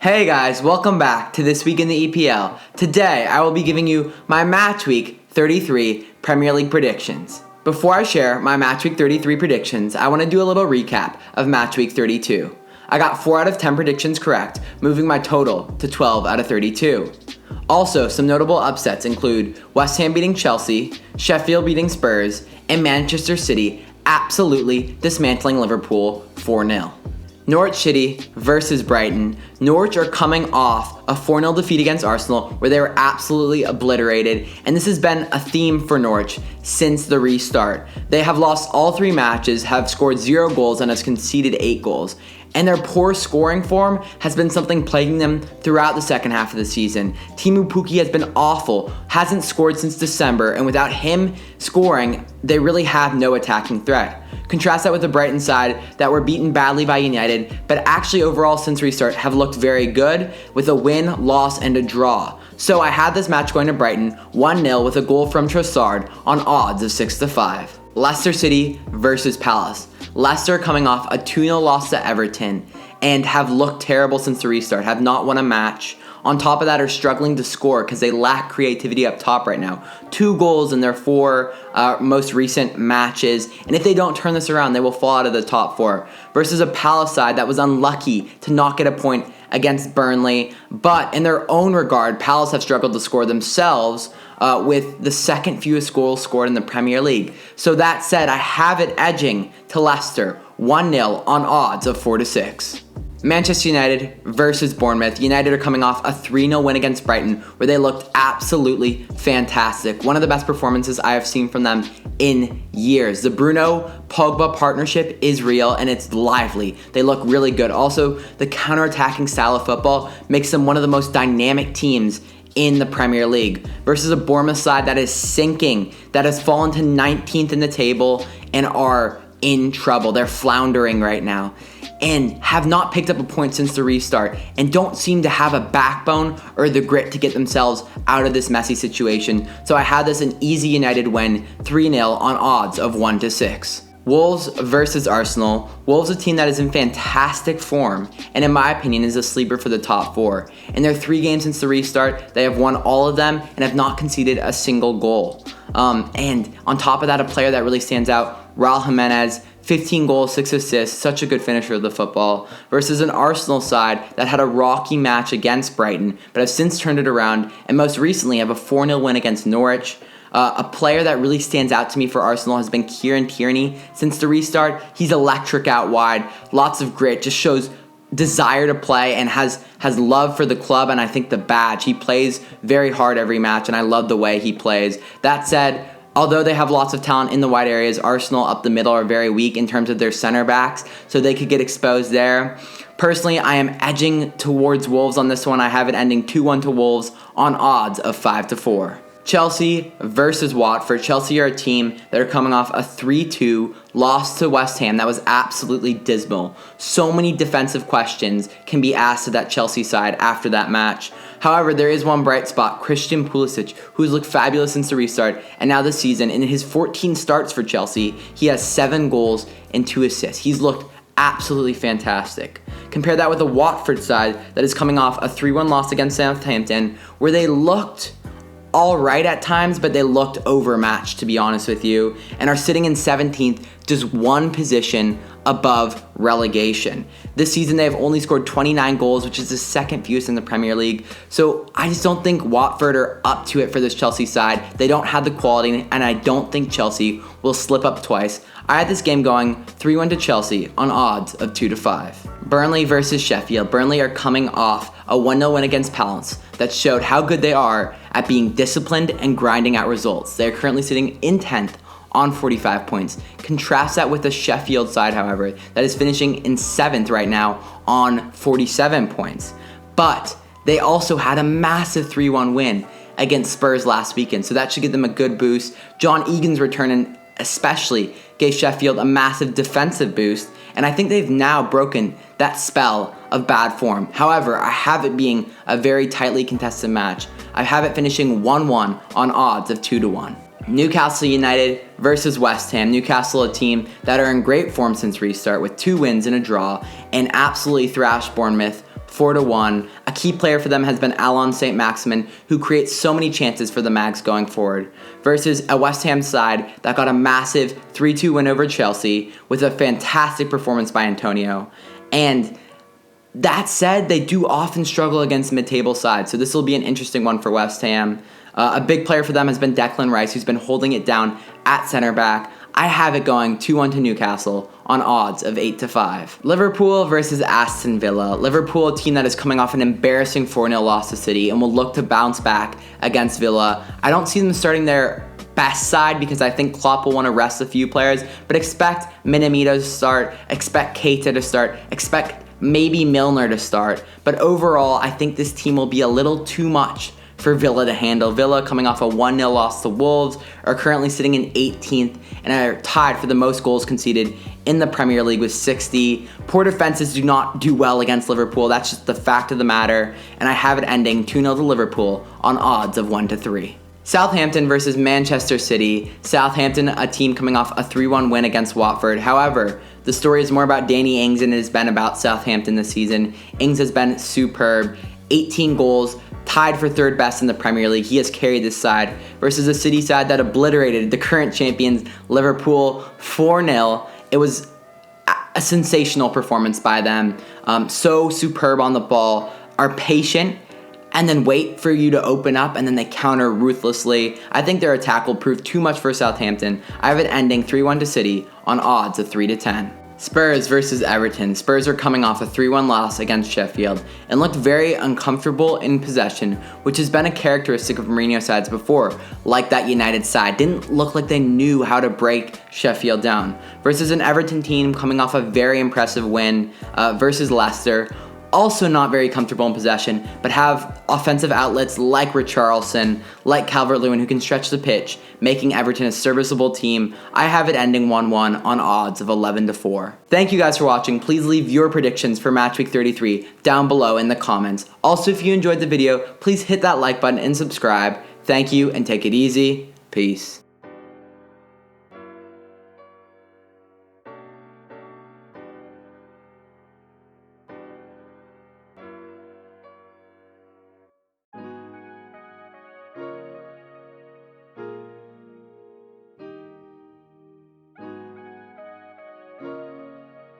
Hey guys, welcome back to This Week in the EPL. Today, I will be giving you my Match Week 33 Premier League predictions. Before I share my Match Week 33 predictions, I want to do a little recap of Match Week 32. I got 4 out of 10 predictions correct, moving my total to 12 out of 32. Also, some notable upsets include West Ham beating Chelsea, Sheffield beating Spurs, and Manchester City absolutely dismantling Liverpool 4-0. Norwich City versus Brighton. Norwich are coming off a 4-0 defeat against Arsenal where they were absolutely obliterated, and this has been a theme for Norwich since the restart. They have lost all 3 matches, have scored 0 goals, and has conceded 8 goals. And their poor scoring form has been something plaguing them throughout the second half of the season. Teemu Pukki has been awful, hasn't scored since December, and without him scoring, they really have no attacking threat. Contrast that with the Brighton side that were beaten badly by United, but actually overall since restart have looked very good with a win, loss, and a draw. So I had this match going to Brighton 1-0 with a goal from Trossard on odds of 6-5. Leicester City versus Palace. Leicester coming off a 2-0 loss to Everton and have looked terrible since the restart, have not won a match. On top of that, are struggling to score because they lack creativity up top right now. 2 goals in their 4 most recent matches, and if they don't turn this around, they will fall out of the top 4. Versus a Palace side that was unlucky to not get a point against Burnley, but in their own regard, Palace have struggled to score themselves with the second fewest goals scored in the Premier League. So that said, I have it edging to Leicester 1-0 on odds of 4-6. Manchester United versus Bournemouth. United are coming off a 3-0 win against Brighton where they looked absolutely fantastic. One of the best performances I have seen from them in years. The Bruno-Pogba partnership is real and it's lively. They look really good. Also, the counter-attacking style of football makes them one of the most dynamic teams in the Premier League versus a Bournemouth side that is sinking, that has fallen to 19th in the table and are in trouble. They're floundering right now and have not picked up a point since the restart and don't seem to have a backbone or the grit to get themselves out of this messy situation. So I had this an easy United win 3-0 on odds of 1-6. Wolves versus Arsenal. Wolves, a team that is in fantastic form and in my opinion is a sleeper for the top 4. In their 3 games since the restart, they have won all of them and have not conceded a single goal. And on top of that, a player that really stands out, Raul Jimenez, 15 goals, 6 assists, such a good finisher of the football, versus an Arsenal side that had a rocky match against Brighton, but have since turned it around, and most recently have a 4-0 win against Norwich. A player that really stands out to me for Arsenal has been Kieran Tierney. Since the restart, he's electric out wide, lots of grit, just shows desire to play and has love for the club and I think the badge. He plays very hard every match, and I love the way he plays. That said, although they have lots of talent in the wide areas, Arsenal up the middle are very weak in terms of their center backs, so they could get exposed there. Personally, I am edging towards Wolves on this one. I have it ending 2-1 to Wolves on odds of 5-4. Chelsea versus Watford. Chelsea are a team that are coming off a 3-2 loss to West Ham that was absolutely dismal. So many defensive questions can be asked of that Chelsea side after that match. However, there is one bright spot, Christian Pulisic, who's looked fabulous since the restart, and now this season, in his 14 starts for Chelsea, he has 7 goals and 2 assists. He's looked absolutely fantastic. Compare that with the Watford side that is coming off a 3-1 loss against Southampton, where they looked all right at times, but they looked overmatched, to be honest with you, and are sitting in 17th, just 1 position above relegation. This season, they have only scored 29 goals, which is the 2nd fewest in the Premier League. So I just don't think Watford are up to it for this Chelsea side. They don't have the quality, and I don't think Chelsea will slip up twice. I had this game going 3-1 to Chelsea on odds of 2-5. Burnley versus Sheffield. Burnley are coming off a 1-0 win against Palace that showed how good they are at being disciplined and grinding out results. They are currently sitting in 10th on 45 points. Contrast that with the Sheffield side, however, that is finishing in 7th right now on 47 points. But they also had a massive 3-1 win against Spurs last weekend, so that should give them a good boost. John Egan's return and especially gave Sheffield a massive defensive boost, and I think they've now broken that spell of bad form. However, I have it being a very tightly contested match. I have it finishing 1-1 on odds of 2-1. Newcastle United versus West Ham. Newcastle, a team that are in great form since restart with 2 wins and a draw, and absolutely thrashed Bournemouth 4-1. A key player for them has been Alon St-Maximin, who creates so many chances for the Mags going forward, versus a West Ham side that got a massive 3-2 win over Chelsea with a fantastic performance by Antonio. And that said, they do often struggle against mid-table sides, so this will be an interesting one for West Ham. A big player for them has been Declan Rice, who's been holding it down at center back. I have it going 2-1 to Newcastle on odds of 8-5. Liverpool versus Aston Villa. Liverpool, a team that is coming off an embarrassing 4-0 loss to City and will look to bounce back against Villa. I don't see them starting their best side because I think Klopp will want to rest a few players, but expect Minamino to start, expect Keita to start, expect maybe Milner to start. But overall, I think this team will be a little too much for Villa to handle. Villa, coming off a 1-0 loss to Wolves, are currently sitting in 18th and are tied for the most goals conceded in the Premier League with 60. Poor defenses do not do well against Liverpool. That's just the fact of the matter. And I have it ending 2-0 to Liverpool on odds of 1-3. Southampton versus Manchester City. Southampton, a team coming off a 3-1 win against Watford. However, the story is more about Danny Ings than it has been about Southampton this season. Ings has been superb. 18 goals, tied for third best in the Premier League. He has carried this side versus a City side that obliterated the current champions Liverpool 4-0. It was a sensational performance by them. So superb on the ball, are patient, and then wait for you to open up, and then they counter ruthlessly. I think their attack will prove too much for Southampton. I have it ending 3-1 to City on odds of 3-10. Spurs versus Everton. Spurs are coming off a 3-1 loss against Sheffield and looked very uncomfortable in possession, which has been a characteristic of Mourinho sides before, like that United side. Didn't look like they knew how to break Sheffield down. Versus an Everton team coming off a very impressive win versus Leicester. Also not very comfortable in possession, but have offensive outlets like Richarlison, like Calvert-Lewin, who can stretch the pitch, making Everton a serviceable team. I have it ending 1-1 on odds of 11-4. Thank you guys for watching. Please leave your predictions for Matchweek 33 down below in the comments. Also, if you enjoyed the video, please hit that like button and subscribe. Thank you, and take it easy. Peace.